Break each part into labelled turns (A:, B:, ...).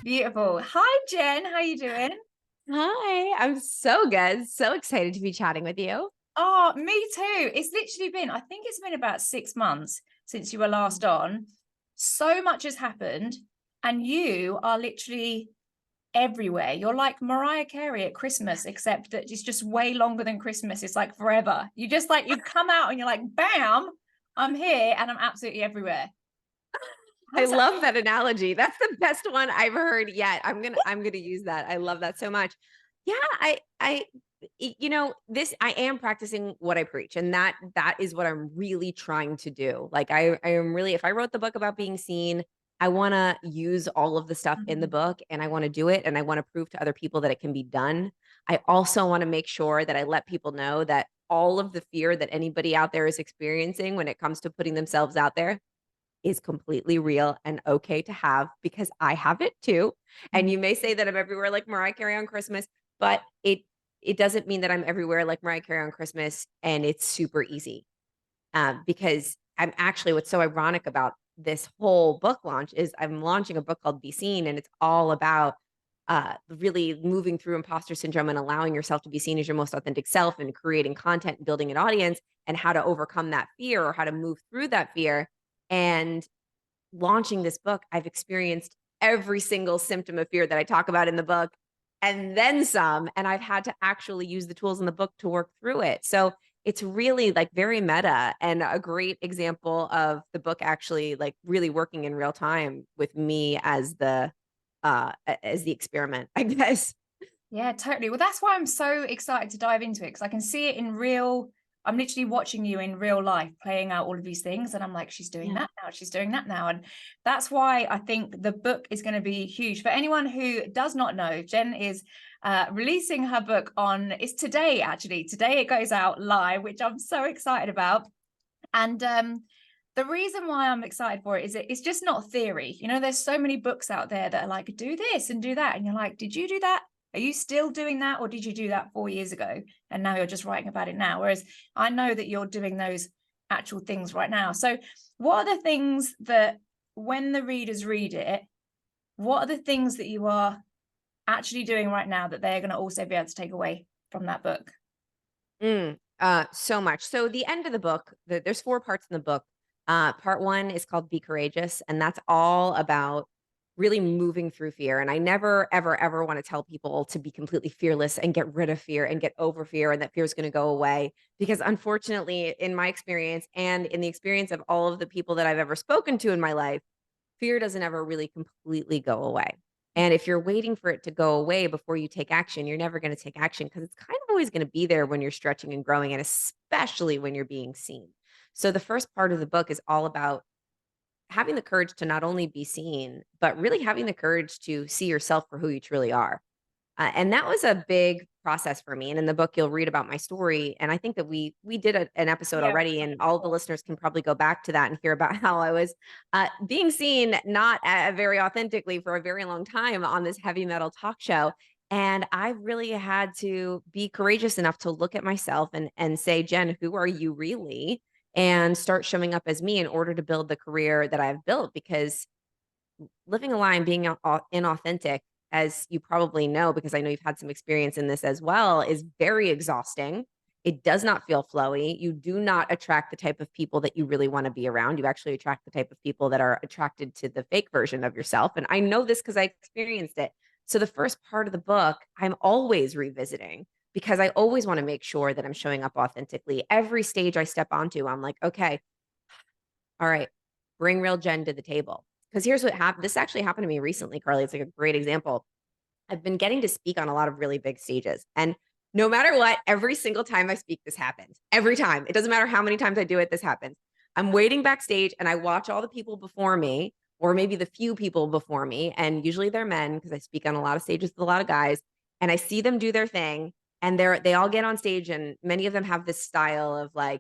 A: Beautiful. Hi, Jen. How you doing?
B: Hi, I'm so good. So excited to be chatting with you.
A: Oh, me too. It's literally been, I think it's been about 6 months since you were last on. So much has happened, and you are literally everywhere. You're like Mariah Carey at Christmas, except that it's just way longer than Christmas. It's like forever. You just like, you come out and you're like, bam, I'm here and I'm absolutely everywhere.
B: I
A: How's that?
B: love that analogy. That's the best one I've heard yet. I'm gonna use that. I love that so much. Yeah, this I am practicing what I preach, and that is what I'm really trying to do. Like I am really, if I wrote the book about being seen, I want to use all of the stuff in the
A: Mhm.
B: book and I want to do it and I want to prove to other people that it can be done. I also want to make sure that I let people know that all of the fear that anybody out there is experiencing when it comes to putting themselves out there is completely real and okay to have because I have it too. And you may say that I'm everywhere like Mariah Carey on Christmas, but it doesn't mean that I'm everywhere like Mariah Carey on Christmas and it's super easy. Because I'm actually, what's so ironic about this whole book launch is I'm launching a book called Be Seen, and it's all about really moving through imposter syndrome and allowing yourself to be seen as your most authentic self and creating content and building an audience and how to overcome that fear or how to move through that fear. And launching this book, I've experienced every single symptom of fear that I talk about in the book and then some. And I've had to actually use the tools in the book to work through it. So it's really like very meta and a great example of the book actually like really working in real time with me as as the experiment, I guess.
A: Yeah, totally. Well, that's why I'm so excited to dive into it because I can see it in real. I'm literally watching you in real life playing out all of these things, and I'm like, she's doing
B: Yeah.
A: that now, she's doing that now. And that's why I think the book is going to be huge. For anyone who does not know, Jen is releasing her book on, it's today, actually. Today it goes out live, which I'm so excited about. And the reason why I'm excited for it is it's just not theory. You know, there's so many books out there that are like, do this and do that. And you're like, did you do that? Are you still doing that? Or did you do that 4 years ago? And now you're just writing about it now. Whereas I know that you're doing those actual things right now. So, what are the things that when the readers read it, what are the things that you are actually doing right now that they're going to also be able to take away from that book?
B: So much. So the end of the book, there's four parts in the book. Part one is called Be Courageous, and that's all about really moving through fear. And I never, ever, ever want to tell people to be completely fearless and get rid of fear and get over fear and that fear is going to go away. Because unfortunately, in my experience and in the experience of all of the people that I've ever spoken to in my life, fear doesn't ever really completely go away. And if you're waiting for it to go away before you take action, you're never going to take action because it's kind of always going to be there when you're stretching and growing, and especially when you're being seen. So, the first part of the book is all about having the courage to not only be seen, but really having the courage to see yourself for who you truly are. And that was a big process for me. And in the book, you'll read about my story. And I think that we did an episode
A: Yeah.
B: already, and all the listeners can probably go back to that and hear about how I was being seen not very authentically for a very long time on this heavy metal talk show. And I really had to be courageous enough to look at myself and say, Jen, who are you really? And start showing up as me in order to build the career that I've built. Because living a lie and being inauthentic, as you probably know, because I know you've had some experience in this as well, is very exhausting. It does not feel flowy. You do not attract the type of people that you really want to be around. You actually attract the type of people that are attracted to the fake version of yourself. And I know this because I experienced it. So the first part of the book, I'm always revisiting because I always want to make sure that I'm showing up authentically. Every stage I step onto, I'm like, okay, all right, bring real Jen to the table. Because here's what happened. This actually happened to me recently, Carly. It's like a great example. I've been getting to speak on a lot of really big stages. And no matter what, every single time I speak, this happens. Every time. It doesn't matter how many times I do it, this happens. I'm waiting backstage and I watch all the people before me, or maybe the few people before me. And usually they're men because I speak on a lot of stages with a lot of guys. And I see them do their thing. And they all get on stage, and many of them have this style of like,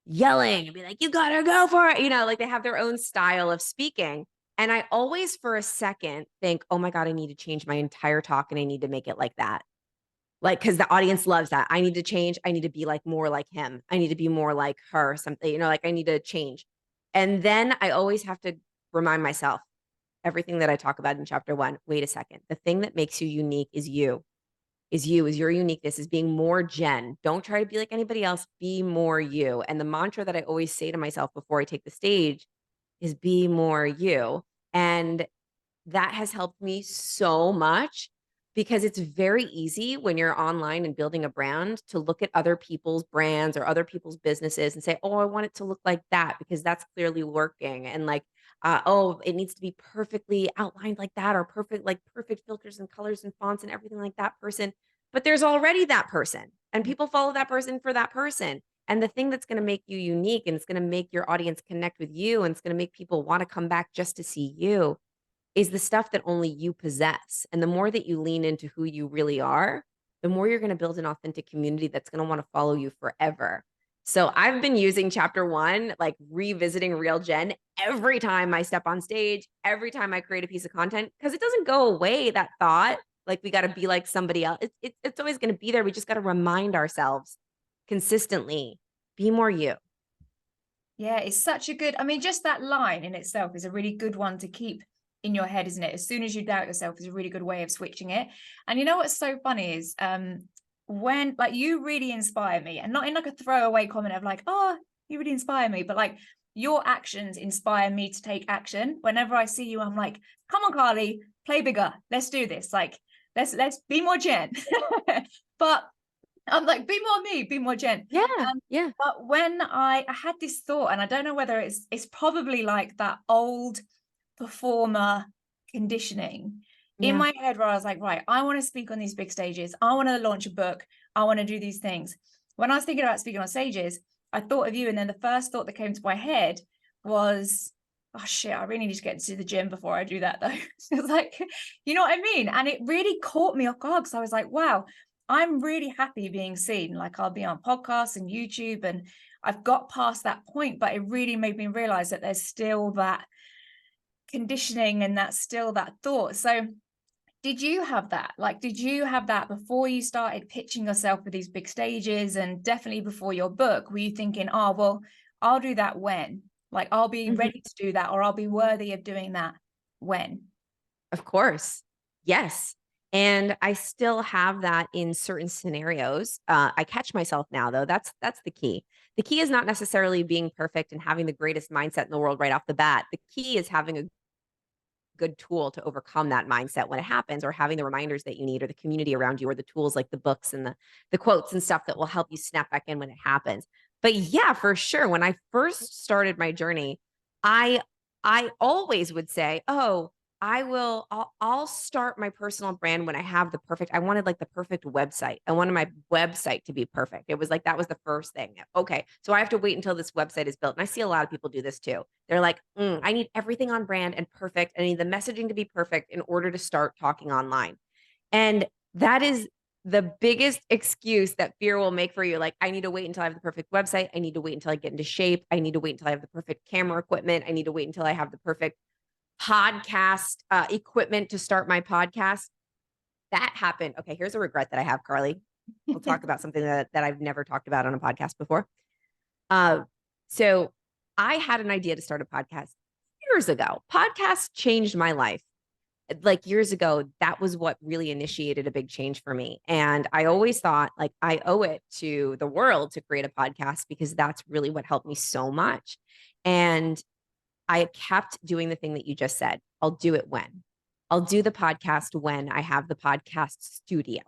B: yelling and be like, "You gotta go for it." Like they have their own style of speaking. And I always for a second think, "Oh my God, I need to change my entire talk and I need to make it like that." Like, because the audience loves that. I need to change. I need to be like more like him. I need to be more like her, something, like I need to change. And then I always have to remind myself, everything that I talk about in chapter 1. Wait a second. The thing that makes you unique is you. Is your uniqueness, is being more Jen. Don't try to be like anybody else. Be more you. And the mantra that I always say to myself before I take the stage is be more you. And that has helped me so much because it's very easy when you're online and building a brand to look at other people's brands or other people's businesses and say, oh, I want it to look like that because that's clearly working. And like, oh, it needs to be perfectly outlined like that, or perfect filters and colors and fonts and everything like that person. But there's already that person, and people follow that person for that person. And the thing that's going to make you unique, and it's going to make your audience connect with you, and it's going to make people want to come back just to see you, is the stuff that only you possess. And the more that you lean into who you really are, the more you're going to build an authentic community that's going to want to follow you forever. So I've been using chapter 1, like revisiting Real Jen, every time I step on stage, every time I create a piece of content, because it doesn't go away, that thought, like we got to be like somebody else. It's always going to be there. We just got to remind ourselves consistently, be more you.
A: Yeah, it's such a good, I mean, just that line in itself is a really good one to keep in your head, isn't it? As soon as you doubt yourself is a really good way of switching it. And you know what's so funny is when like you really inspire me, and not in like a throwaway comment of like, oh, you really inspire me, but like your actions inspire me to take action. Whenever I see you, I'm like, come on, Carly, play bigger. Let's do this. Like, let's be more Jen. But I'm like, be more me, be more Jen.
B: Yeah. Yeah.
A: But when I had this thought, and I don't know whether it's probably like that old performer conditioning in my head where I was like, right, I want to speak on these big stages. I want to launch a book. I want to do these things. When I was thinking about speaking on stages, I thought of you. And then the first thought that came to my head was, oh shit, I really need to get to the gym before I do that though. It's like, you know what I mean? And it really caught me off guard because I was like, wow, I'm really happy being seen. Like I'll be on podcasts and YouTube, and I've got past that point, but it really made me realize that there's still that conditioning and that's still that thought. So did you have that? Like, did you have that before you started pitching yourself for these big stages, and definitely before your book? Were you thinking, oh, well, I'll do that when? Like, I'll be ready to do that, or I'll be worthy of doing that when?
B: Of course. Yes. And I still have that in certain scenarios. I catch myself now, though. That's the key. The key is not necessarily being perfect and having the greatest mindset in the world right off the bat. The key is having a good tool to overcome that mindset when it happens, or having the reminders that you need, or the community around you, or the tools like the books and the quotes and stuff that will help you snap back in when it happens. But yeah, for sure. When I first started my journey, I always would say, oh, I'll start my personal brand when I have I wanted like the perfect website. I wanted my website to be perfect. It was like, that was the first thing. Okay. So I have to wait until this website is built. And I see a lot of people do this too. They're like, I need everything on brand and perfect. I need the messaging to be perfect in order to start talking online. And that is the biggest excuse that fear will make for you. Like, I need to wait until I have the perfect website. I need to wait until I get into shape. I need to wait until I have the perfect camera equipment. I need to wait until I have the perfect podcast equipment to start my podcast. That happened. Okay, here's a regret that I have, Carly. We'll talk about something that I've never talked about on a podcast before. So I had an idea to start a podcast years ago. Podcasts changed my life. Like years ago, that was what really initiated a big change for me. And I always thought like I owe it to the world to create a podcast because that's really what helped me so much. And I kept doing the thing that you just said. I'll do it when. I'll do the podcast when I have the podcast studio.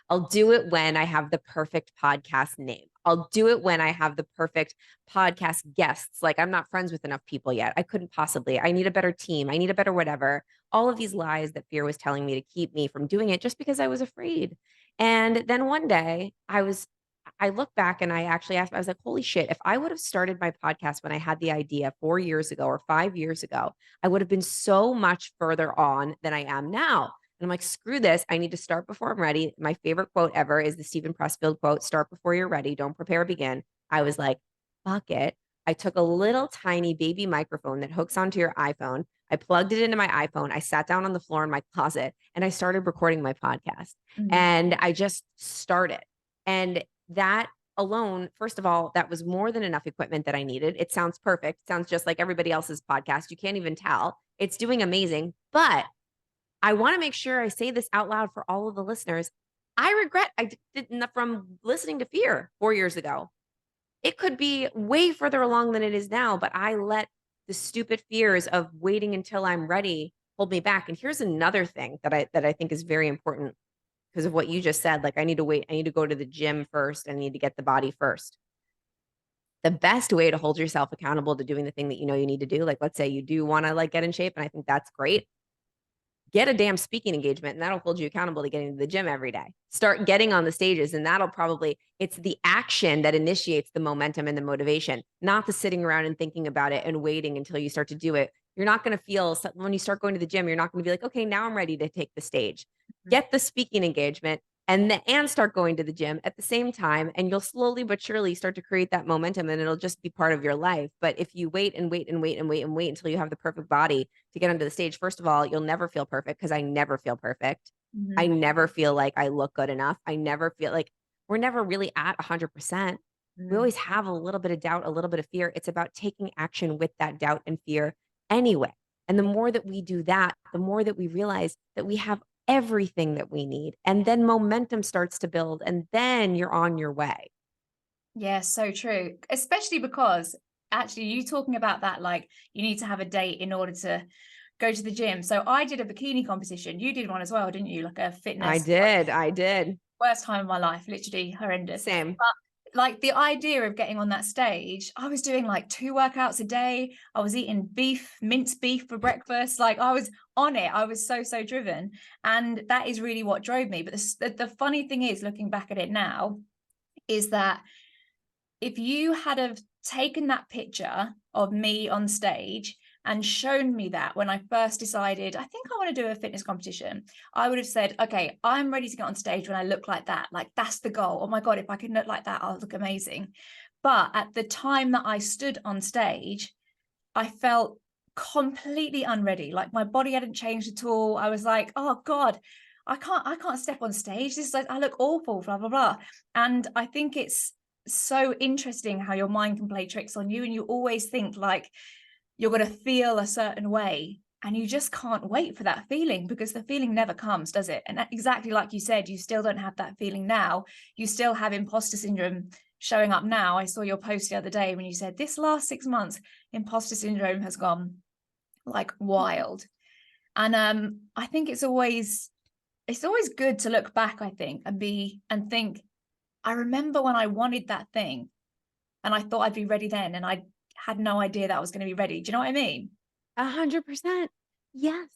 B: I'll do it when I have the perfect podcast name. I'll do it when I have the perfect podcast guests. Like, I'm not friends with enough people yet. I couldn't possibly. I need a better team. I need a better whatever. All of these lies that fear was telling me to keep me from doing it just because I was afraid. And then one day I look back and I actually asked, I was like, holy shit, if I would have started my podcast when I had the idea 4 years ago or 5 years ago, I would have been so much further on than I am now. And I'm like, screw this. I need to start before I'm ready. My favorite quote ever is the Stephen Pressfield quote, start before you're ready. Don't prepare, begin. I was like, fuck it. I took a little tiny baby microphone that hooks onto your iPhone. I plugged it into my iPhone. I sat down on the floor in my closet and I started recording my podcast. And I just started. And that alone, first of all, that was more than enough equipment that I needed. It sounds perfect. It sounds just like everybody else's podcast. You can't even tell. It's doing amazing. But I want to make sure I say this out loud for all of the listeners. I regret I didn't from listening to fear 4 years ago. It could be way further along than it is now, but I let the stupid fears of waiting until I'm ready hold me back. And here's another thing that I think is very important because of what you just said. Like I need to wait. I need to go to the gym first. I need to get the body first. The best way to hold yourself accountable to doing the thing that you know you need to do, like let's say you do want to like get in shape, and I think that's great. Get a damn speaking engagement, and that'll hold you accountable to getting to the gym every day. Start getting on the stages, and that'll probably, it's the action that initiates the momentum and the motivation, not the sitting around and thinking about it and waiting until you start to do it. You're not going to feel, when you start going to the gym, you're not going to be like, okay, now I'm ready to take the stage. Get the speaking engagement and start going to the gym at the same time, and you'll slowly but surely start to create that momentum, and it'll just be part of your life. But if you wait and wait and wait and wait and wait until you have the perfect body to get onto the stage, first of all, you'll never feel perfect, because I never feel perfect.
A: Mhm.
B: I never feel like I look good enough. I never feel like, we're never really at 100%. We
A: Mm.
B: always have a little bit of doubt, a little bit of fear. It's about taking action with that doubt and fear anyway. And the more that we do that, the more that we realize that we have everything that we need. And then momentum starts to build, and then you're on your way.
A: Yeah, so true. Especially because actually you talking about that, like you need to have a date in order to go to the gym. So I did a bikini competition. You did one as well, didn't you? Like a
B: I
A: fitness.
B: did. I did.
A: Worst time of my life, literally horrendous.
B: Same.
A: But like the idea of getting on that stage, I was doing like 2 workouts a day. I was eating minced beef for breakfast. Like I was on it. I was so driven. And that is really what drove me. But the funny thing is, looking back at it now, is that if you had have taken that picture of me on stage and shown me that when I first decided, I think I want to do a fitness competition, I would have said, okay, I'm ready to get on stage when I look like that. Like, that's the goal. Oh my God, if I can look like that, I'll look amazing. But at the time that I stood on stage, I felt completely unready. Like my body hadn't changed at all. I was like, oh God, I can't step on stage. This is like, I look awful, blah, blah, blah. And I think it's so interesting how your mind can play tricks on you. And you always think like you're going to feel a certain way. And you just can't wait for that feeling, because the feeling never comes, does it? And exactly like you said, you still don't have that feeling now. You still have imposter syndrome showing up now. I saw your post the other day when you said this last 6 months, imposter syndrome has gone like wild. And I think it's always good to look back, I think, and think, I remember when I wanted that thing and I thought I'd be ready then, and I had no idea that I was going to be ready. Do you know what I mean?
B: 100%. Yes.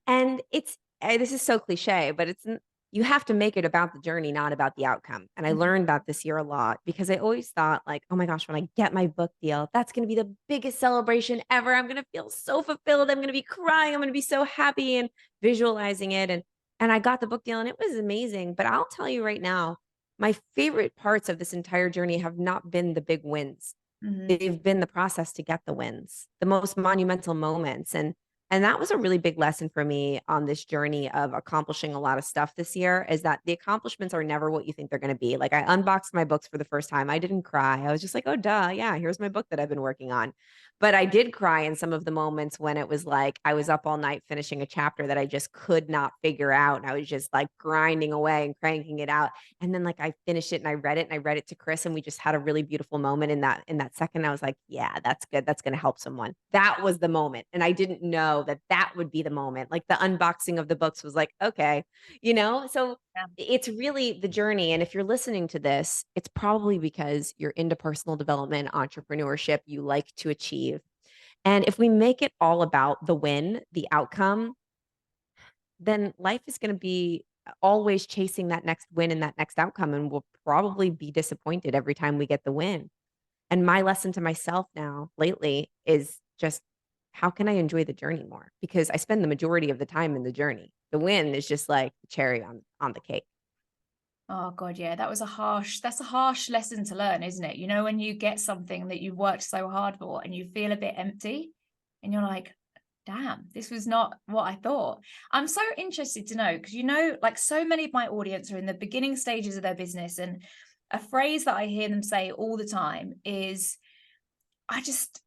B: And this is so cliche, but you have to make it about the journey, not about the outcome. And I learned that this year a lot, because I always thought like, oh my gosh, when I get my book deal, that's going to be the biggest celebration ever. I'm going to feel so fulfilled. I'm going to be crying. I'm going to be so happy and visualizing it. And I got the book deal, and it was amazing. But I'll tell you right now, my favorite parts of this entire journey have not been the big wins.
A: Mm-hmm.
B: They've been the process to get the wins, the most monumental moments. And that was a really big lesson for me on this journey of accomplishing a lot of stuff this year, is that the accomplishments are never what you think they're going to be. Like I unboxed my books for the first time. I didn't cry. I was just like, oh, duh. Yeah, here's my book that I've been working on. But I did cry in some of the moments when it was like I was up all night finishing a chapter that I just could not figure out. And I was just like grinding away and cranking it out. And then like I finished it and I read it, and I read it to Chris, and we just had a really beautiful moment in that second. I was like, yeah, that's good. That's going to help someone. That was the moment. And I didn't know that that would be the moment. Like the unboxing of the books was like, okay, so
A: Yeah.
B: it's really the journey. And if you're listening to this, it's probably because you're into personal development, entrepreneurship, you like to achieve. And if we make it all about the win, the outcome, then life is going to be always chasing that next win and that next outcome. And we'll probably be disappointed every time we get the win. And my lesson to myself now lately is just, how can I enjoy the journey more? Because I spend the majority of the time in the journey. The win is just like the cherry on the cake.
A: Oh God, yeah, that's a harsh lesson to learn, isn't it? You know, when you get something that you've worked so hard for and you feel a bit empty and you're like, damn, this was not what I thought. I'm so interested to know, because like so many of my audience are in the beginning stages of their business, and a phrase that I hear them say all the time is, I just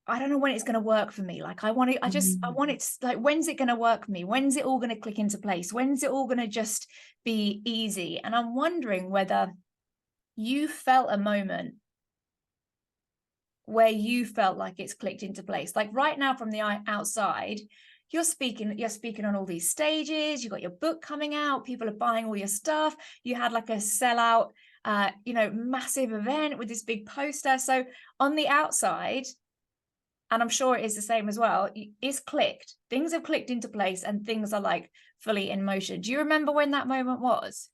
A: I don't know when it's going to work for me. Like I want it, I want it like, when's it going to work for me? When's it all going to click into place? When's it all going to just be easy? And I'm wondering whether you felt a moment where you felt like it's clicked into place. Like right now from the outside, you're speaking on all these stages, you got your book coming out, people are buying all your stuff. You had like a sellout, massive event with this big poster. So on the outside, and I'm sure it is the same as well, it's clicked. Things have clicked into place and things are like fully in motion. Do you remember when that moment was?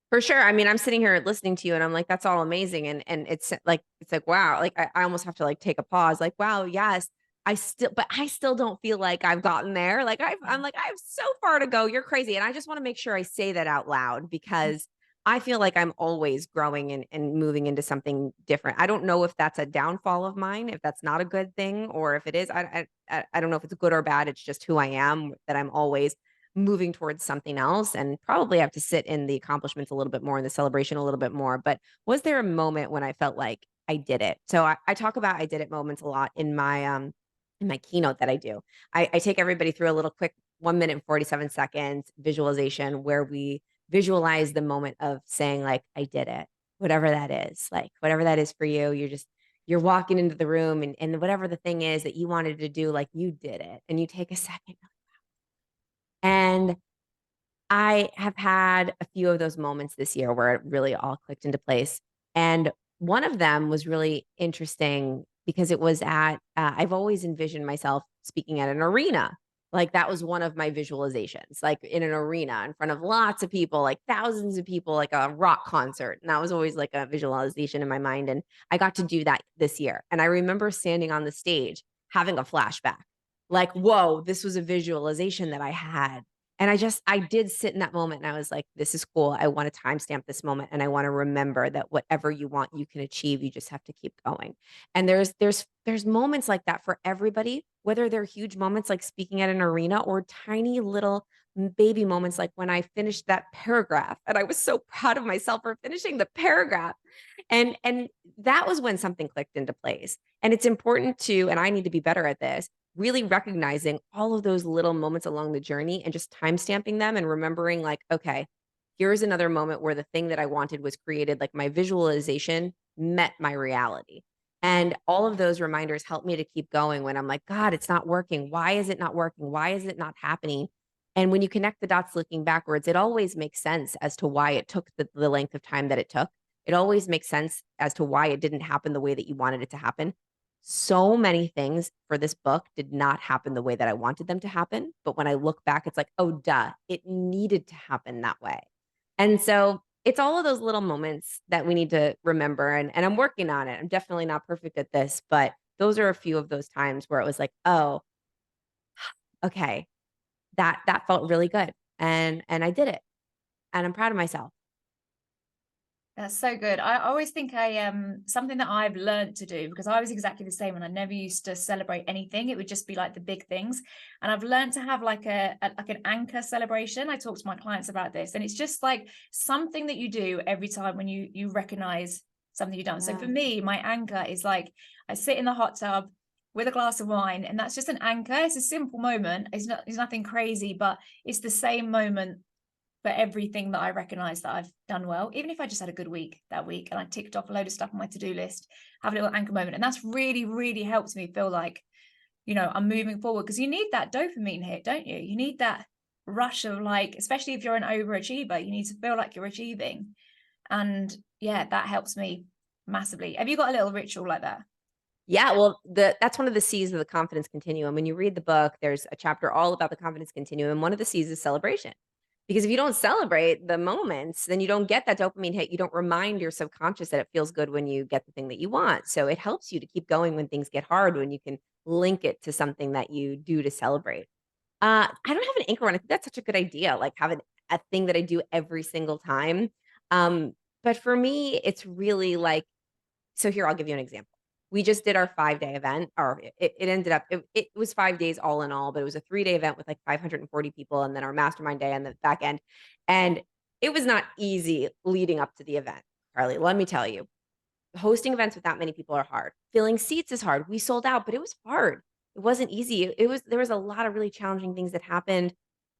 B: For sure. I mean, I'm sitting here listening to you and I'm like, that's all amazing. And it's like, wow, like I almost have to like take a pause, like, wow, yes, but I still don't feel like I've gotten there. Like I'm like, I have so far to go. You're crazy. And I just want to make sure I say that out loud because I feel like I'm always growing and moving into something different. I don't know if that's a downfall of mine, if that's not a good thing, or if it is, I don't know if it's good or bad. It's just who I am, that I'm always moving towards something else, and probably have to sit in the accomplishments a little bit more, in the celebration a little bit more. But was there a moment when I felt like I did it? So I talk about I did it moments a lot in my keynote that I do. I take everybody through a little quick 1 minute and 47 seconds visualization where we visualize the moment of saying like I did it, whatever that is, like whatever that is for you. You're walking into the room and whatever the thing is that you wanted to do, like you did it, and you take a second. And I have had a few of those moments this year where it really all clicked into place. And one of them was really interesting because it was I've always envisioned myself speaking at an arena. Like that was one of my visualizations, like in an arena in front of lots of people, like thousands of people, like a rock concert. And that was always like a visualization in my mind. And I got to do that this year. And I remember standing on the stage having a flashback, like, whoa, this was a visualization that I had, and I did sit in that moment and I was like, this is cool. I want to timestamp this moment and I want to remember that whatever you want, you can achieve. You just have to keep going. And there's moments like that for everybody, whether they're huge moments like speaking at an arena or tiny little baby moments like when I finished that paragraph and I was so proud of myself for finishing the paragraph. And that was when something clicked into place. And it's important to, and I need to be better at this, really recognizing all of those little moments along the journey and just time stamping them and remembering like, okay, here's another moment where the thing that I wanted was created, like my visualization met my reality. And all of those reminders help me to keep going when I'm like, God, it's not working. Why is it not working? Why is it not happening? And when you connect the dots looking backwards, it always makes sense as to why it took the length of time that it took. It always makes sense as to why it didn't happen the way that you wanted it to happen. So many things for this book did not happen the way that I wanted them to happen. But when I look back, it's like, oh, duh, it needed to happen that way. And so it's all of those little moments that we need to remember. And I'm working on it. I'm definitely not perfect at this, but those are a few of those times where it was like, oh, okay, that felt really good. And I did it. And I'm proud of myself.
A: That's so good. I always think something that I've learned to do, because I was exactly the same and I never used to celebrate anything. It would just be like the big things. And I've learned to have like like an anchor celebration. I talk to my clients about this, and it's just like something that you do every time when you recognize something you've done. So for me, my anchor is like I sit in the hot tub with a glass of wine, and that's just an anchor. It's a simple moment. It's nothing crazy, but it's the same moment for everything that I recognize that I've done well, even if I just had a good week that week and I ticked off a load of stuff on my to-do list, have a little anchor moment. And that's really, really helps me feel like, I'm moving forward, because you need that dopamine hit, don't you? You need that rush of like, especially if you're an overachiever, you need to feel like you're achieving. And yeah, that helps me massively. Have you got a little ritual like that?
B: Yeah, well, that's one of the C's of the confidence continuum. When you read the book, there's a chapter all about the confidence continuum, and one of the C's is celebration. Because if you don't celebrate the moments, then you don't get that dopamine hit. You don't remind your subconscious that it feels good when you get the thing that you want. So it helps you to keep going when things get hard, when you can link it to something that you do to celebrate. I don't have an anchor one. I think that's such a good idea, like having a thing that I do every single time. But for me, it's really like, so here, I'll give you an example. We just did our 5-day event, or it ended up, it was 5 days all in all, but it was a 3-day event with like 540 people, and then our mastermind day on the back end. And it was not easy leading up to the event, Carly. Let me tell you. Hosting events with that many people are hard. Filling seats is hard. We sold out, but it was hard. It wasn't easy. There was a lot of really challenging things that happened,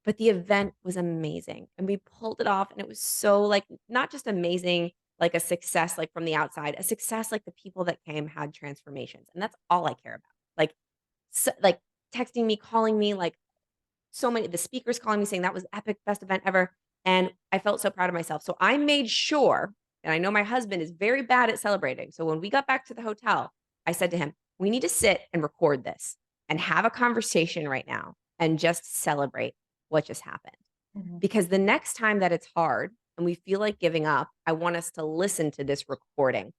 B: but the event was amazing. And we pulled it off and it was so like not just amazing like a success like from the outside, a success like the people that came had transformations. And that's all I care about. Like like texting me, calling me, like so many the speakers calling me saying that was epic, best event ever. And I felt so proud of myself. So I made sure, and I know my husband is very bad at celebrating. So when we got back to the hotel, I said to him, we need to sit and record this and have a conversation right now and just celebrate what just happened.
A: Mhm.
B: Because the next time that it's hard and we feel like giving up, I want us to listen to this recording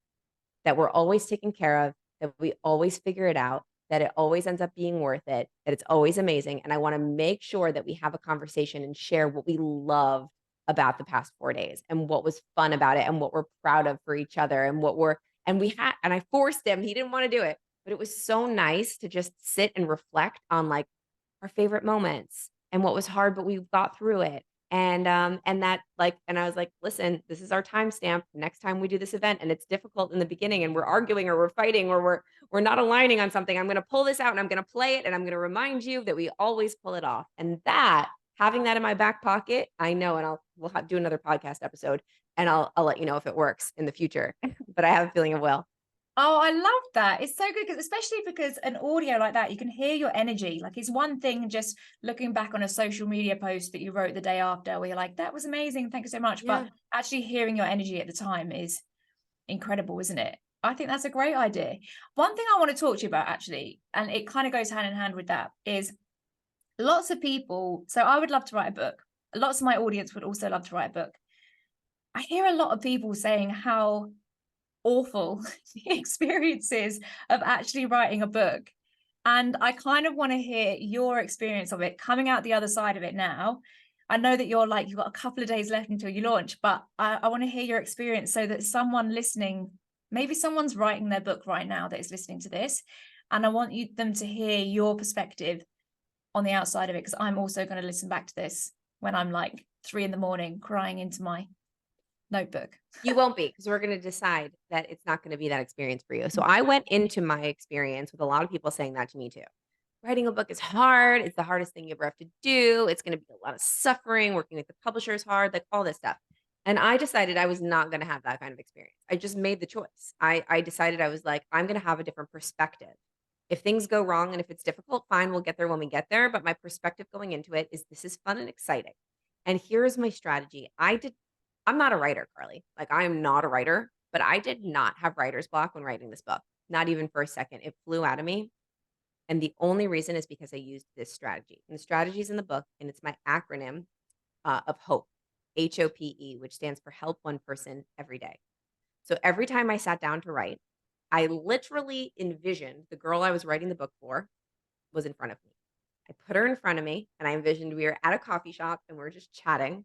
B: that we're always taken care of, that we always figure it out, that it always ends up being worth it, that it's always amazing. And I want to make sure that we have a conversation and share what we love about the past 4 days and what was fun about it and what we're proud of for each other and and I forced him, he didn't want to do it, but it was so nice to just sit and reflect on like our favorite moments and what was hard, but we got through it. And that like, and I was like, listen, this is our timestamp. Next time we do this event and it's difficult in the beginning and we're arguing or we're fighting or we're not aligning on something, I'm going to pull this out and I'm going to play it and I'm going to remind you that we always pull it off. And that having that in my back pocket, I know, and do another podcast episode and I'll let you know if it works in the future, but I have a feeling it will.
A: Oh, I love that. It's so good because especially because an audio like that, you can hear your energy. Like it's one thing just looking back on a social media post that you wrote the day after where you're like, that was amazing. Thank you so much. But
B: Yeah.
A: actually hearing your energy at the time is incredible, isn't it? I think that's a great idea. One thing I want to talk to you about actually, and it kind of goes hand in hand with that, is lots of people. So I would love to write a book. Lots of my audience would also love to write a book. I hear a lot of people saying how awful the experiences of actually writing a book. And I kind of want to hear your experience of it coming out the other side of it now. I know that you've got a couple of days left until you launch, but I want to hear your experience so that someone listening, maybe someone's writing their book right now that is listening to this. And I want them to hear your perspective on the outside of it, because I'm also going to listen back to this when I'm like 3 a.m. crying into my notebook.
B: You won't be because we're going to decide that it's not going to be that experience for you. So I went into my experience with a lot of people saying that to me too. Writing a book is hard. It's the hardest thing you ever have to do. It's going to be a lot of suffering. Working with the publisher is hard, like all this stuff. And I decided I was not going to have that kind of experience. I just made the choice. I decided I was like, I'm going to have a different perspective. If things go wrong and if it's difficult, fine, we'll get there when we get there. But my perspective going into it is this is fun and exciting. And here's my strategy. I'm not a writer, Carly. Like I am not a writer, but I did not have writer's block when writing this book. Not even for a second. It flew out of me. And the only reason is because I used this strategy. And the strategy is in the book, and it's my acronym of HOPE, HOPE, which stands for help one person every day. So every time I sat down to write, I literally envisioned the girl I was writing the book for was in front of me. I put her in front of me and I envisioned we were at a coffee shop and we are just chatting.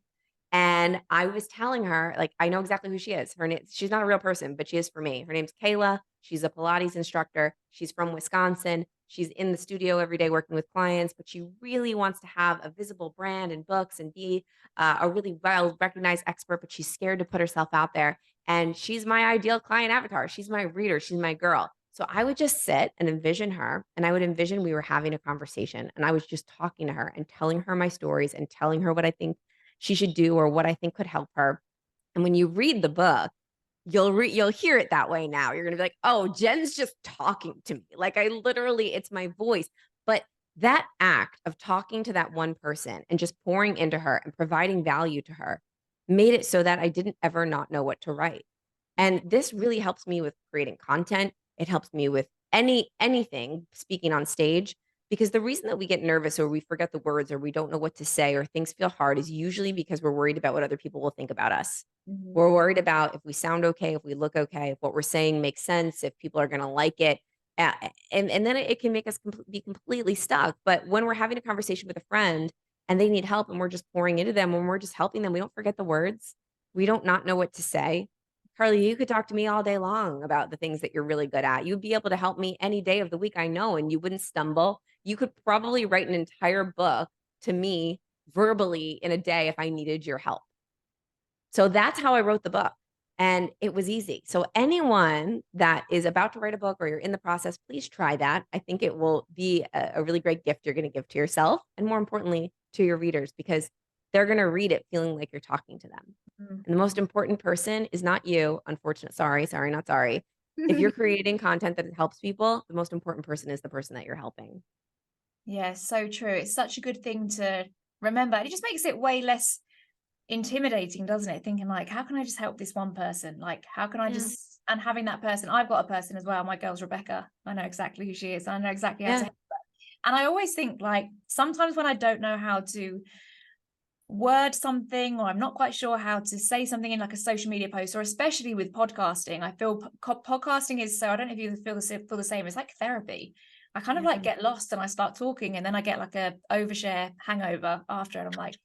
B: And I was telling her, like, I know exactly who she is. She's not a real person, but she is for me. Her name's Kayla. She's a Pilates instructor. She's from Wisconsin. She's in the studio every day working with clients, but she really wants to have a visible brand and books and be a really well recognized expert, but she's scared to put herself out there. And she's my ideal client avatar. She's my reader. She's my girl. So I would just sit and envision her, and I would envision we were having a conversation, and I was just talking to her and telling her my stories and telling her what I think she should do or what I think could help her. And when you read the book, you'll hear it that way now. You're going to be like, "Oh, Jen's just talking to me." Like I literally it's my voice. But that act of talking to that one person and just pouring into her and providing value to her made it so that I didn't ever not know what to write. And this really helps me with creating content. It helps me with anything speaking on stage because the reason that we get nervous or we forget the words or we don't know what to say or things feel hard is usually because we're worried about what other people will think about us.
A: Mhm.
B: We're worried about if we sound okay, if we look okay, if what we're saying makes sense, if people are going to like it. And then it can make us be completely stuck. But when we're having a conversation with a friend and they need help and we're just pouring into them, when we're just helping them, we don't forget the words. We don't not know what to say. Carly, you could talk to me all day long about the things that you're really good at. You'd be able to help me any day of the week, I know, and you wouldn't stumble. You could probably write an entire book to me verbally in a day if I needed your help. So that's how I wrote the book. And it was easy. So anyone that is about to write a book or you're in the process, please try that. I think it will be a really great gift you're going to give to yourself and more importantly to your readers because they're going to read it feeling like you're talking to them.
A: Mm.
B: And the most important person is not you, unfortunate. Sorry, not sorry. If you're creating content that helps people, the most important person is the person that you're helping.
A: Yeah, so true. It's such a good thing to remember. It just makes it way less intimidating, doesn't it? Thinking like, how can I just help this one person? Like, how can I
B: Yeah.
A: just, and having that person, I've got a person as well. My girl's Rebecca. I know exactly who she is. I know exactly how to
B: Yeah.
A: help her. And I always think like, sometimes when I don't know how to word something, or I'm not quite sure how to say something in like a social media post, or especially with podcasting, I feel podcasting is so, I don't know if you feel the same. It's like therapy. I kind of like get lost and I start talking and then I get like a overshare hangover after, and I'm like,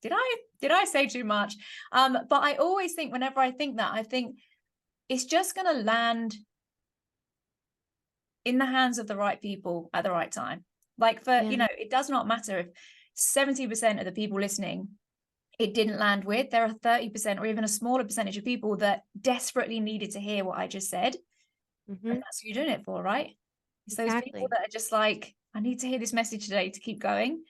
A: did I say too much? But I always think whenever I think that, I think it's just going to land in the hands of the right people at the right time. Like for,
B: Yeah.
A: it does not matter if 70% of the people listening it didn't land with. There are 30% or even a smaller percentage of people that desperately needed to hear what I just said.
B: Mm-hmm.
A: And that's who you're doing it for, right? It's those people
B: Exactly.
A: that are just like, I need to hear this message today to keep going.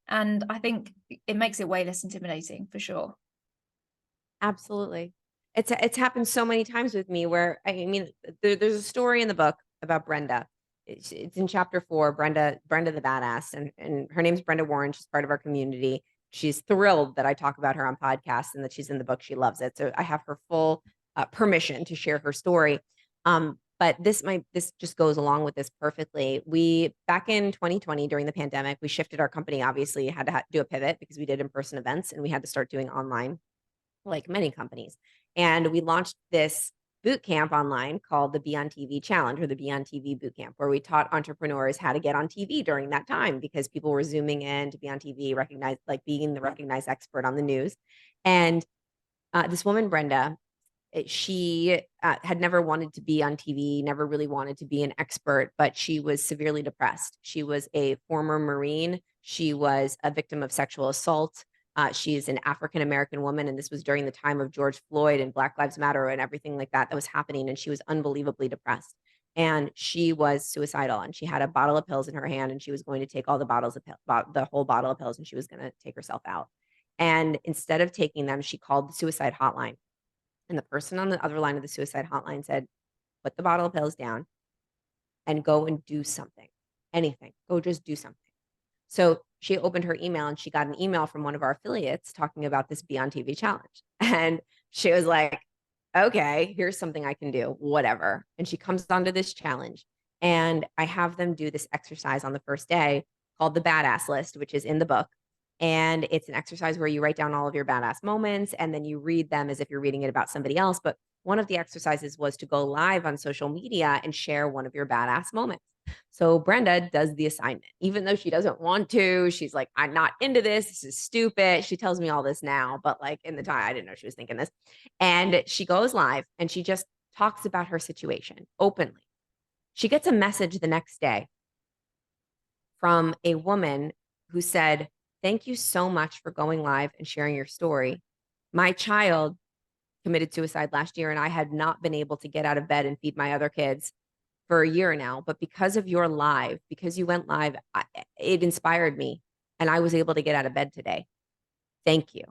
A: And I think it makes it way less intimidating for sure.
B: Absolutely. It's happened so many times with me where I mean, there's a story in the book about Brenda. It's in chapter 4, Brenda the badass, and her name's Brenda Warren. She's part of our community. She's thrilled that I talk about her on podcasts and that she's in the book. She loves it. So I have her full permission to share her story. But this just goes along with this perfectly. We back in 2020 during the pandemic, we shifted our company. Obviously, had to do a pivot because we did in-person events and we had to start doing online like many companies. And we launched this boot camp online called the Be on TV Challenge or the Be on TV Boot Camp, where we taught entrepreneurs how to get on TV during that time because people were zooming in to be on TV, recognized like being the recognized expert on the news. And this woman, Brenda, she had never wanted to be on TV, never really wanted to be an expert, but she was severely depressed. She was a former Marine. She was a victim of sexual assault. She is an African American woman, and this was during the time of George Floyd and Black Lives Matter and everything like that that was happening. And she was unbelievably depressed. And she was suicidal, and she had a bottle of pills in her hand, and she was going to take all the bottles of the whole bottle of pills, and she was going to take herself out. And instead of taking them, she called the suicide hotline, and the person on the other line of the suicide hotline said, "Put the bottle of pills down and go and do something. Anything. Go just do something." So she opened her email and she got an email from one of our affiliates talking about this Be on TV challenge. And she was like, okay, here's something I can do, whatever. And she comes onto this challenge. And I have them do this exercise on the first day called the badass list, which is in the book. And it's an exercise where you write down all of your badass moments and then you read them as if you're reading it about somebody else. But one of the exercises was to go live on social media and share one of your badass moments. So Brenda does the assignment, even though she doesn't want to. She's like, I'm not into this. This is stupid. She tells me all this now, but like in the time, I didn't know she was thinking this. And she goes live and she just talks about her situation openly. She gets a message the next day from a woman who said, "Thank you so much for going live and sharing your story. My child committed suicide last year, and I had not been able to get out of bed and feed my other kids for a year now. But because of your live, because you went live, it inspired me, and I was able to get out of bed today. Thank you."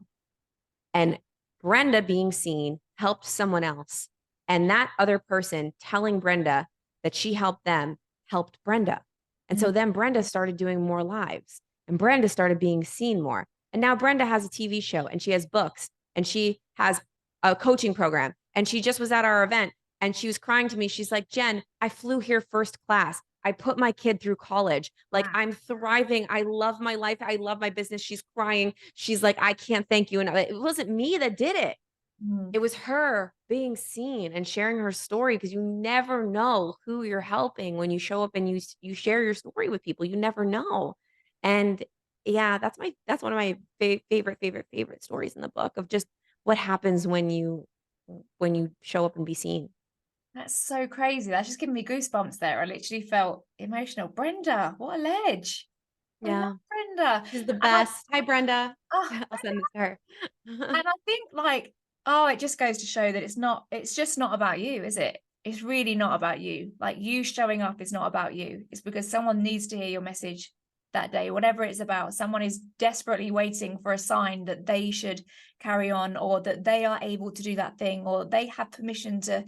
B: And Brenda being seen helped someone else. And that other person telling Brenda that she helped them helped Brenda. And so then Brenda started doing more lives and Brenda started being seen more. And now Brenda has a TV show and she has books and she has a coaching program. And she just was at our event and she was crying to me. She's like, "Jen, I flew here first class. I put my kid through college. Like,
A: Wow.
B: I'm thriving. I love my life. I love my business." She's crying. She's like, "I can't thank you." And it wasn't me that did it.
A: Mm.
B: It was her being seen and sharing her story because you never know who you're helping when you show up and you share your story with people. You never know. And yeah, that's one of my favorite stories in the book of just what happens when you show up and be seen.
A: That's so crazy. That's just giving me goosebumps there. I literally felt emotional. Brenda, what a ledge. I love
B: Yeah.
A: Brenda.
B: She's the
A: And I,
B: best. Hi, Brenda.
A: oh,
B: I'll send this to her.
A: and I think like Oh, it just goes to show that it's just not about you, is it? It's really not about you. Like, you showing up is not about you. It's because someone needs to hear your message that day, whatever it's about. Someone is desperately waiting for a sign that they should carry on, or that they are able to do that thing, or they have permission to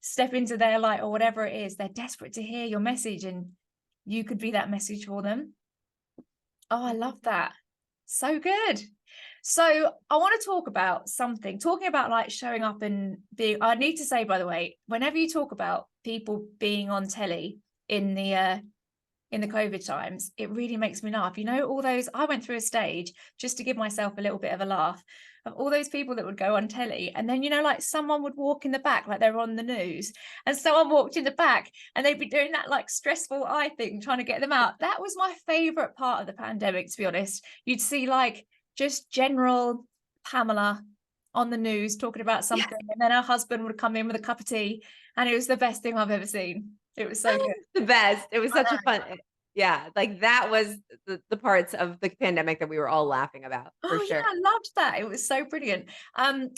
A: step into their light, or whatever it is. They're desperate to hear your message, and you could be that message for them. Oh, I love that. So good. So I want to talk about something, talking about like showing up and being, I need to say, by the way, whenever you talk about people being on telly in the COVID times, it really makes me laugh. You know, all those, I went through a stage just to give myself a little bit of a laugh, of all those people that would go on telly, and then, you know, like someone would walk in the back, like they're on the news, and someone walked in the back and they'd be doing that like stressful eye thing, trying to get them out. That was my favorite part of the pandemic, to be honest. You'd see like just general Pamela on the news talking about something, and then her husband would come in with a cup of tea, and it was the best thing I've ever seen. It was so good.
B: The best. It was such a fun, yeah, like that was the parts of the pandemic that we were all laughing about for
A: Oh yeah,
B: sure.
A: I loved that. It was so brilliant.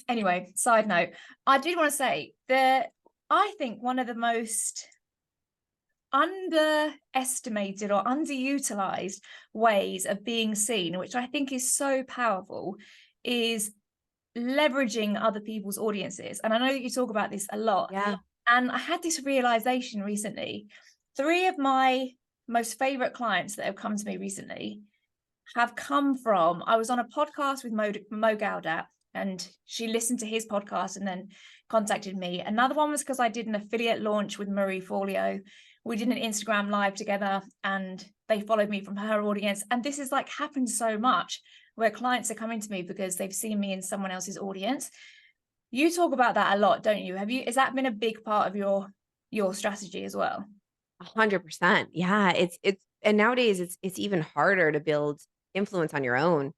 A: Anyway, side note, I did want to say that I think one of the most underestimated or underutilized ways of being seen, which I think is so powerful, is leveraging other people's audiences. And I know that you talk about this a lot.
B: Yeah.
A: And I had this realization recently. 3 of my most favorite clients that have come to me recently have come from, I was on a podcast with Mo Gaudat, and she listened to his podcast and then contacted me. Another one was because I did an affiliate launch with Marie Forleo. We did an Instagram live together, and they followed me from her audience. And this has like happened so much, where clients are coming to me because they've seen me in someone else's audience. You talk about that a lot, don't you? Has that been a big part of your strategy as well?
B: 100%. Yeah, and nowadays it's even harder to build influence on your own,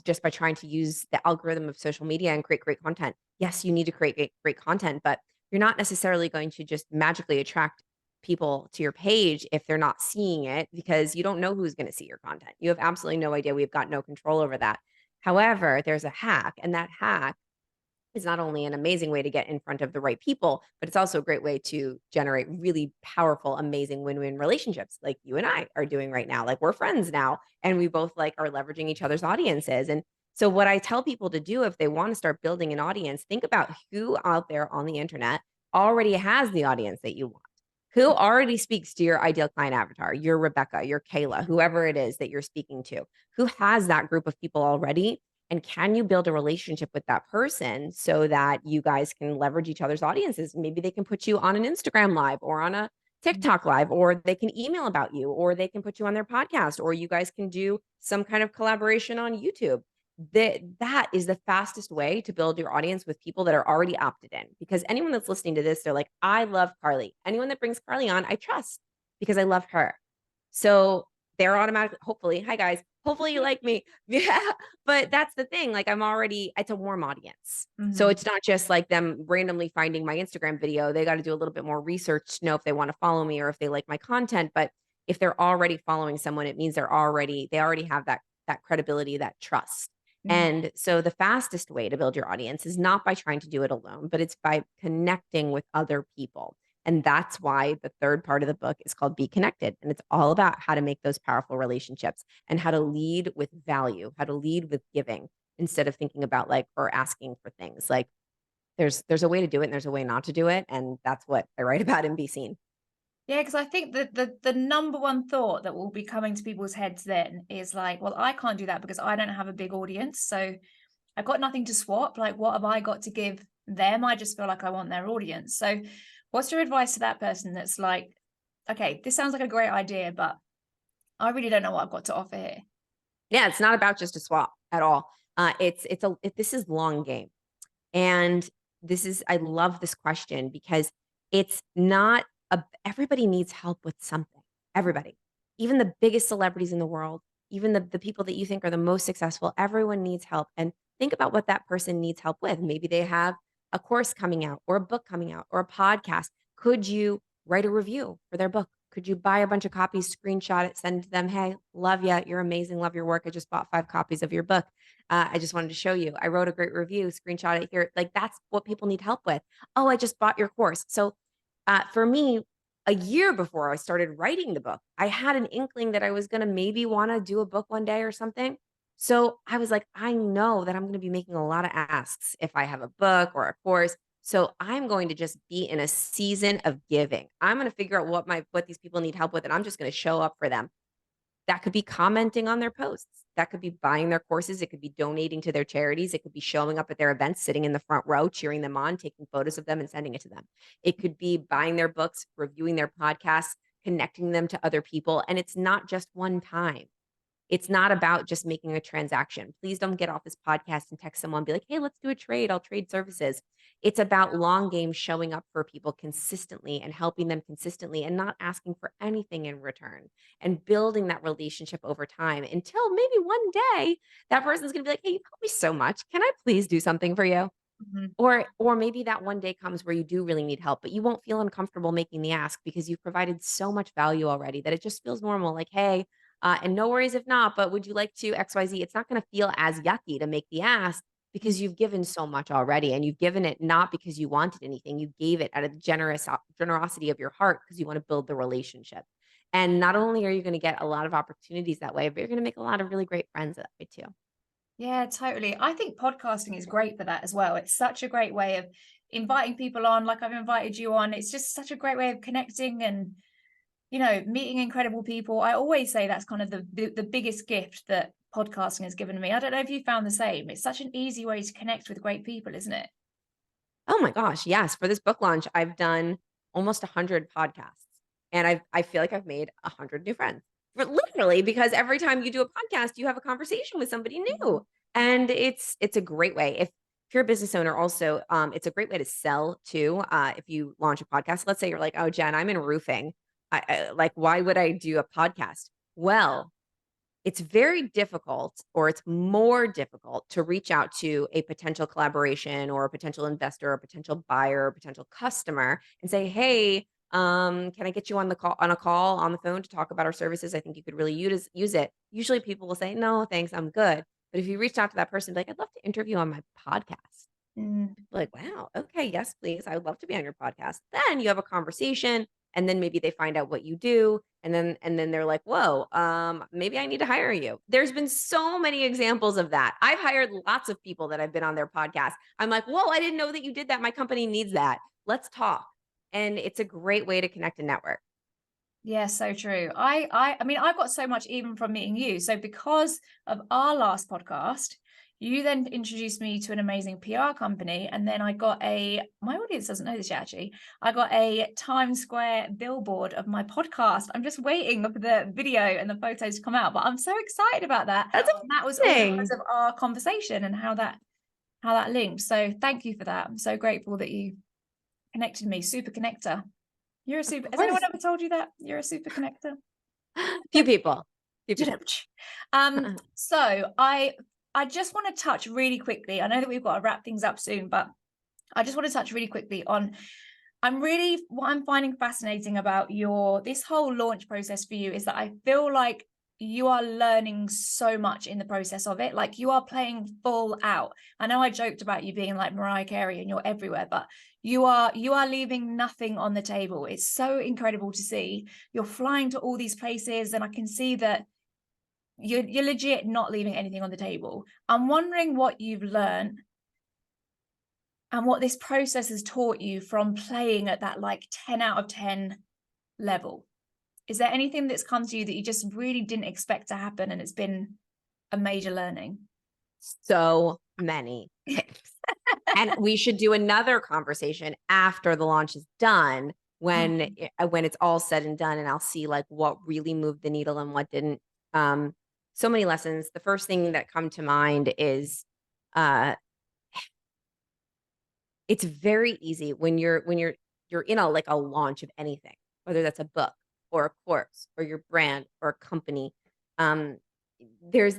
B: just by trying to use the algorithm of social media and create great content. Yes, you need to create great content, but you're not necessarily going to just magically attract people to your page if they're not seeing it, because you don't know who's going to see your content. You have absolutely no idea. We've got no control over that. However, there's a hack, and that hack is not only an amazing way to get in front of the right people, but it's also a great way to generate really powerful, amazing win-win relationships like you and I are doing right now. Like, we're friends now, and we both like are leveraging each other's audiences. And so what I tell people to do if they want to start building an audience, think about who out there on the internet already has the audience that you want. Who already speaks to your ideal client avatar, your Rebecca, your Kayla, whoever it is that you're speaking to, who has that group of people already, and can you build a relationship with that person so that you guys can leverage each other's audiences? Maybe they can put you on an Instagram live or on a TikTok live, or they can email about you, or they can put you on their podcast, or you guys can do some kind of collaboration on YouTube. That is the fastest way to build your audience with people that are already opted in. Because anyone that's listening to this, they're like, I love Carly. Anyone that brings Carly on, I trust because I love her. So they're automatically, hopefully, hi guys, hopefully you like me. Yeah. But that's the thing. Like, it's a warm audience. So it's not just like them randomly finding my Instagram video. They got to do a little bit more research to know if they want to follow me or if they like my content. But if they're already following someone, it means they already have that credibility, that trust. And so the fastest way to build your audience is not by trying to do it alone, but it's by connecting with other people. And that's why the third part of the book is called Be Connected. And it's all about how to make those powerful relationships and how to lead with value, how to lead with giving instead of thinking about like, or asking for things. Like, there's a way to do it and there's a way not to do it. And that's what I write about in Be Seen.
A: Yeah, because I think that the number one thought that will be coming to people's heads then is like, well, I can't do that because I don't have a big audience. So I've got nothing to swap. Like, what have I got to give them? I just feel like I want their audience. So what's your advice to that person that's like, okay, this sounds like a great idea, but I really don't know what I've got to offer here?
B: Yeah, it's not about just a swap at all. This is long game. And I love this question because it's not everybody needs help with something. Everybody, even the biggest celebrities in the world, even the people that you think are the most successful, everyone needs help. And think about what that person needs help with. Maybe they have a course coming out or a book coming out or a podcast. Could you write a review for their book? Could you buy a bunch of copies, screenshot it, send it to them? Hey, love you. You're amazing. Love your work. I just bought 5 copies of your book. I just wanted to show you. I wrote a great review. Screenshot it here. Like that's what people need help with. Oh, I just bought your course. So for me, a year before I started writing the book, I had an inkling that I was going to maybe want to do a book one day or something. So I was like, I know that I'm going to be making a lot of asks if I have a book or a course. So I'm going to just be in a season of giving. I'm going to figure out what these people need help with, and I'm just going to show up for them. That could be commenting on their posts. That could be buying their courses. It could be donating to their charities. It could be showing up at their events, sitting in the front row, cheering them on, taking photos of them and sending it to them. It could be buying their books, reviewing their podcasts, connecting them to other people. And it's not just one time. It's not about just making a transaction. Please don't get off this podcast and text someone, be like, hey, let's do a trade. I'll trade services. It's about long game showing up for people consistently and helping them consistently and not asking for anything in return and building that relationship over time until maybe one day that person's going to be like, hey, you helped me so much. Can I please do something for you?
A: Mhm.
B: Or maybe that one day comes where you do really need help, but you won't feel uncomfortable making the ask because you've provided so much value already that it just feels normal. Like, hey, and no worries if not, but would you like to XYZ? It's not going to feel as yucky to make the ask because you've given so much already, and you've given it not because you wanted anything. You gave it out of the generosity of your heart because you want to build the relationship. And not only are you going to get a lot of opportunities that way, but you're going to make a lot of really great friends that way too.
A: Yeah, totally. I think podcasting is great for that as well. It's such a great way of inviting people on, like I've invited you on. It's just such a great way of connecting and, meeting incredible people. I always say that's kind of the biggest gift that podcasting has given me. I don't know if you found the same. It's such an easy way to connect with great people, isn't it?
B: Oh my gosh, yes. For this book launch, I've done almost 100 podcasts, and I feel like I've made 100 new friends. But literally, because every time you do a podcast, you have a conversation with somebody new, and it's a great way. If you're a business owner, also, it's a great way to sell too. If you launch a podcast, let's say you're like, "Oh, Jen, I'm in roofing. Like, why would I do a podcast?" Well, it's very difficult, or it's more difficult to reach out to a potential collaboration or a potential investor or a potential buyer or potential customer and say, "Hey, can I get you on a call on the phone to talk about our services? I think you could really use it." Usually people will say, "No, thanks, I'm good." But if you reach out to that person, be like, "I'd love to interview on my podcast."
A: Mm.
B: Like, "Wow, okay, yes, please. I would love to be on your podcast." Then you have a conversation, and then maybe they find out what you do, and then they're like, "Whoa, maybe I need to hire you." There's been so many examples of that. I've hired lots of people that I've been on their podcast. I'm like, "Whoa, I didn't know that you did that. My company needs that. Let's talk." And it's a great way to connect and network.
A: Yeah, so true. I mean, I got so much even from meeting you. So because of our last podcast, you then introduced me to an amazing PR company, and then my audience doesn't know this yet, actually. I got a Times Square billboard of my podcast. I'm just waiting for the video and the photos to come out, but I'm so excited about that.
B: That's
A: And that was all because
B: amazing.
A: of our conversation and how that linked. So thank you for that. I'm so grateful that you connected me. Super connector. You're a
B: Of
A: super. Has anyone
B: course.
A: ever told you that you're a super connector?
B: Few people. Few people.
A: So I just want to touch really quickly. I know that we've got to wrap things up soon, but I just want to touch really quickly on what I'm finding fascinating about this whole launch process for you is that I feel like you are learning so much in the process of it. Like you are playing full out. I know I joked about you being like Mariah Carey and you're everywhere, but you are leaving nothing on the table. It's so incredible to see. You're flying to all these places, and I can see that you're legit not leaving anything on the table. I'm wondering what you've learned and what this process has taught you from playing at that like 10 out of 10 level. Is there anything that's come to you that you just really didn't expect to happen and it's been a major learning?
B: So many things. And we should do another conversation after the launch is done when it's all said and done, and I'll see like what really moved the needle and what didn't. So many lessons. The first thing that come to mind is uh it's very easy when you're in a launch of anything, whether that's a book or a course or your brand or a company. Um, there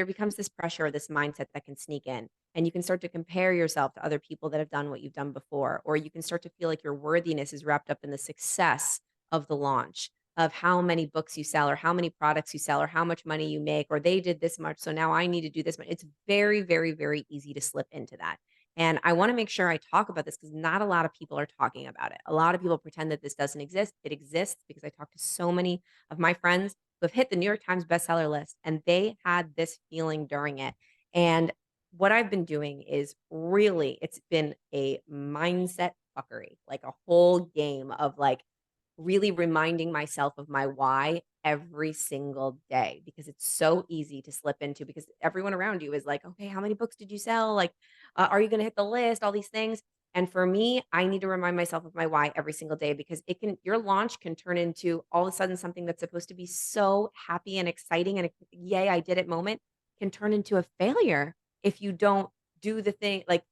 B: becomes this pressure or this mindset that can sneak in, and you can start to compare yourself to other people that have done what you've done before, or you can start to feel like your worthiness is wrapped up in the success of the launch, of how many books you sell or how many products you sell or how much money you make, or they did this much, so now I need to do this much. It's very, very, very easy to slip into that. And I want to make sure I talk about this because not a lot of people are talking about it. A lot of people pretend that this doesn't exist. It exists because I talk to so many of my friends who have hit the New York Times bestseller list and they had this feeling during it. And what I've been doing is really, it's been a mindset fuckery, like a whole game of like really reminding myself of my why every single day because it's so easy to slip into because everyone around you is like, okay, how many books did you sell? Like, are you going to hit the list? All these things. And for me, I need to remind myself of my why every single day because your launch can turn into all of a sudden something that's supposed to be so happy and exciting and a yay, I did it moment can turn into a failure if you don't do the thing like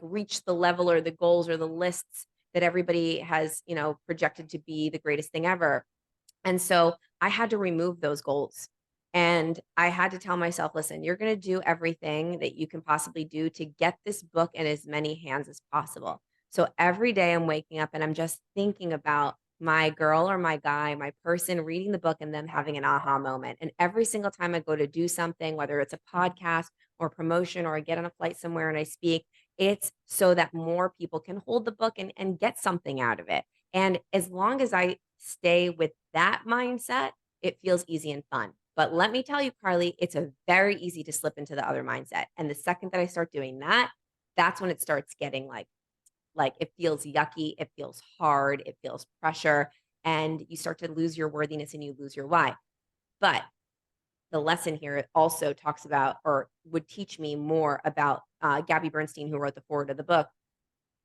B: reach the level or the goals or the lists that everybody has, projected to be the greatest thing ever. And so I had to remove those goals. And I had to tell myself, listen, you're going to do everything that you can possibly do to get this book in as many hands as possible. So every day I'm waking up and I'm just thinking about my girl or my guy, my person reading the book and them having an aha moment. And every single time I go to do something, whether it's a podcast or promotion or I get on a flight somewhere and I speak, it's so that more people can hold the book and get something out of it. And as long as I stay with that mindset, it feels easy and fun. But let me tell you, Carly, it's a very easy to slip into the other mindset. And the second that I start doing that, that's when it starts getting like it feels yucky, it feels hard, it feels pressure, and you start to lose your worthiness and you lose your why. But the lesson here also talks about or would teach me more about Gabby Bernstein, who wrote the foreword of the book.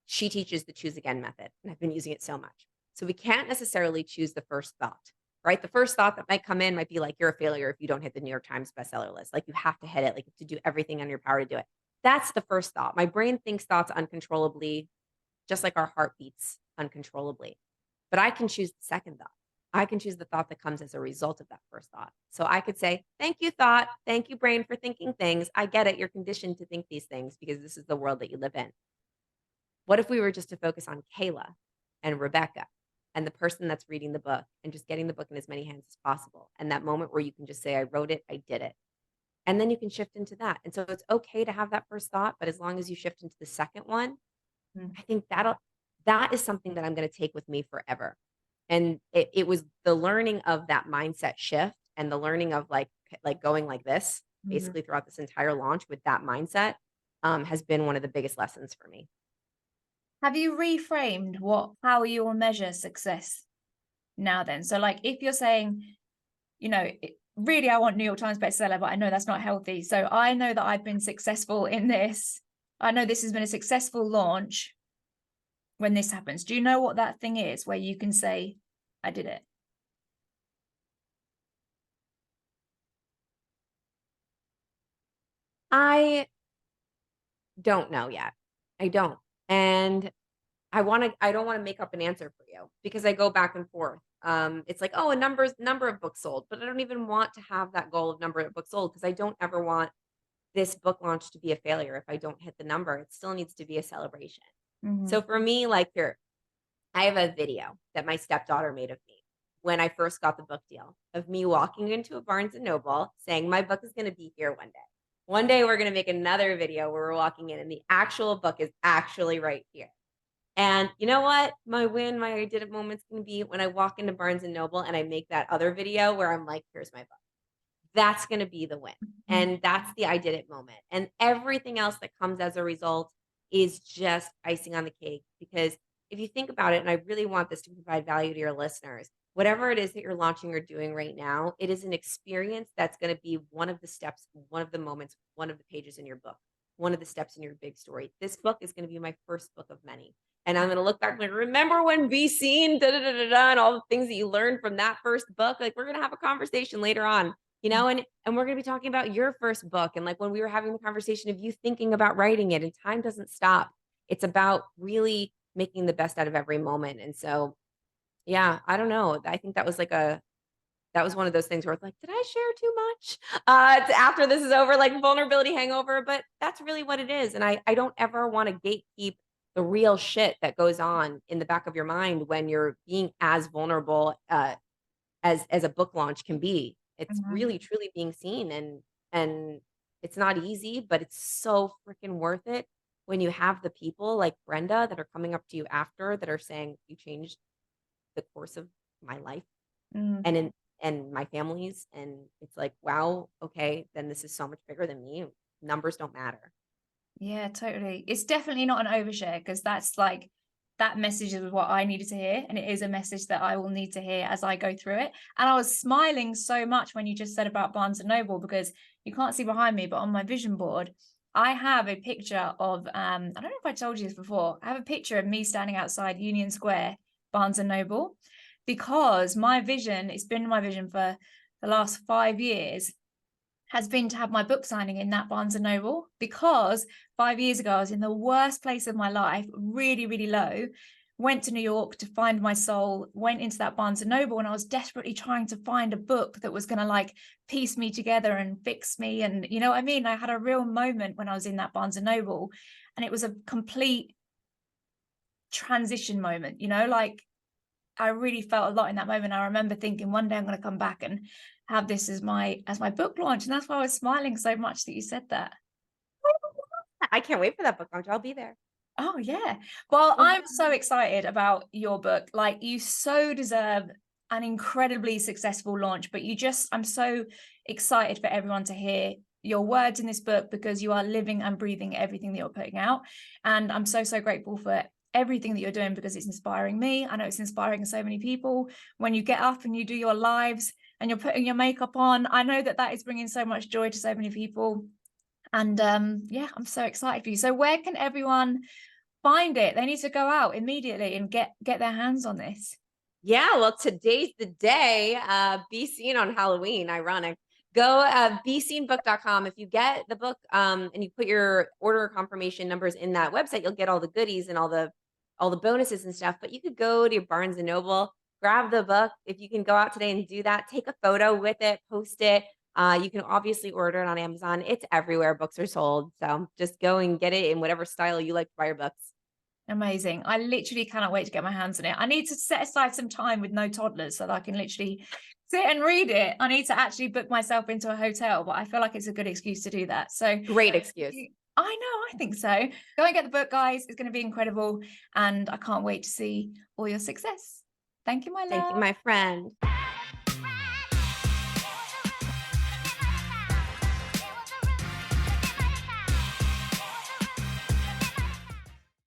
B: She teaches the choose again method, and I've been using it so much. So we can't necessarily choose the first thought, right? The first thought that might come in might be like, you're a failure if you don't hit the New York Times bestseller list. Like you have to hit it, like you have to do everything on your power to do it. That's the first thought. My brain thinks thoughts uncontrollably, just like our heart beats uncontrollably. But I can choose the second thought. I can choose the thought that comes as a result of that first thought. So I could say, thank you, thought. Thank you, brain, for thinking things. I get it. You're conditioned to think these things because this is the world that you live in. What if we were just to focus on Kayla and Rebecca and the person that's reading the book and just getting the book in as many hands as possible? And that moment where you can just say, I wrote it, I did it. And then you can shift into that. And so it's okay to have that first thought, but as long as you shift into the second one, I think that is something that I'm going to take with me forever. And it was the learning of that mindset shift and the learning of like going like this basically throughout this entire launch with that mindset has been one of the biggest lessons for me.
A: Have you reframed how you will measure success now then? So like if you're saying, really I want New York Times bestseller, but I know that's not healthy. So I know that I've been successful in this. I know this has been a successful launch when this happens. Do you know what that thing is where you can say, I did it?
B: I don't know yet. I don't. And I don't want to make up an answer for you because I go back and forth. It's like, oh, number of books sold, but I don't even want to have that goal of number of books sold because I don't ever want this book launch to be a failure if I don't hit the number. It still needs to be a celebration. So for me, like here, I have a video that my stepdaughter made of me when I first got the book deal of me walking into a Barnes and Noble saying, my book is going to be here one day. One day we're going to make another video where we're walking in and the actual book is actually right here. And you know what? My I did it moment's going to be when I walk into Barnes and Noble and I make that other video where I'm like, here's my book. That's going to be the win. And that's the I did it moment. And everything else that comes as a result is just icing on the cake. Because if you think about it, and I really want this to provide value to your listeners, whatever it is that you're launching or doing right now, it is an experience that's going to be one of the steps, one of the moments, one of the pages in your book, one of the steps in your big story. This book is going to be my first book of many. And I'm going to look back and like, remember when Be Seen, and all the things that you learned from that first book? Like, we're going to have a conversation later on, and we're going to be talking about your first book. And like when we were having the conversation of you thinking about writing it, and time doesn't stop. It's about really making the best out of every moment. And so, yeah, I don't know. I think that was one of those things where it's like, did I share too much? After this is over, like vulnerability hangover, but that's really what it is. And I don't ever want to gatekeep the real shit that goes on in the back of your mind when you're being as vulnerable as a book launch can be. It's
A: Mhm.
B: really truly being seen, and it's not easy, but it's so freaking worth it when you have the people like Brenda that are coming up to you after that are saying, "You changed the course of my life
A: Mm.
B: and my family's," and it's like, "Wow, okay, then this is so much bigger than me. Numbers don't matter."
A: Yeah, totally. It's definitely not an overshare because that's like that message is what I needed to hear. And it is a message that I will need to hear as I go through it. And I was smiling so much when you just said about Barnes and Noble because you can't see behind me, but on my vision board, I have a picture of I don't know if I told you this before. I have a picture of me standing outside Union Square, Barnes and Noble, because my vision, it's been my vision for the last 5 years has been to have my book signing in that Barnes and Noble because 5 years ago I was in the worst place of my life, really, really low. Went to New York to find my soul, went into that Barnes and Noble, and I was desperately trying to find a book that was going to like piece me together and fix me. And you know what I mean? I had a real moment when I was in that Barnes and Noble, and it was a complete transition moment, like I really felt a lot in that moment. I remember thinking one day I'm going to come back and have this as my book launch. And that's why I was smiling so much that you said that.
B: I can't wait for that book launch. I'll be there.
A: Oh yeah. Well,
B: Oh,
A: I'm so excited about your book. Like you so deserve an incredibly successful launch, but I'm so excited for everyone to hear your words in this book because you are living and breathing everything that you're putting out. And I'm so, so grateful for everything that you're doing because it's inspiring me. I know it's inspiring so many people. When you get up and you do your lives and you're putting your makeup on, I know that is bringing so much joy to so many people. And yeah, I'm so excited for you. So where can everyone find it? They need to go out immediately and get their hands on this.
B: yeah, well, today's the day. Be seen on Halloween, ironic. Go beseenbook.com. If you get the book and you put your order confirmation numbers in that website, you'll get all the goodies and all the bonuses and stuff. But you could go to your Barnes and Noble, grab the book. If you can go out today and do that, take a photo with it, post it. You can obviously order it on Amazon. It's everywhere books are sold. So just go and get it in whatever style you like to buy your books.
A: Amazing. I literally cannot wait to get my hands on it. I need to set aside some time with no toddlers so that I can literally sit and read it. I need to actually book myself into a hotel, but I feel like it's a good excuse to do that. So
B: Great excuse.
A: I know, I think so. Go and get the book, guys. It's going to be incredible. And I can't wait to see all your success. Thank you, my
B: Thank you,
A: love.
B: my friend.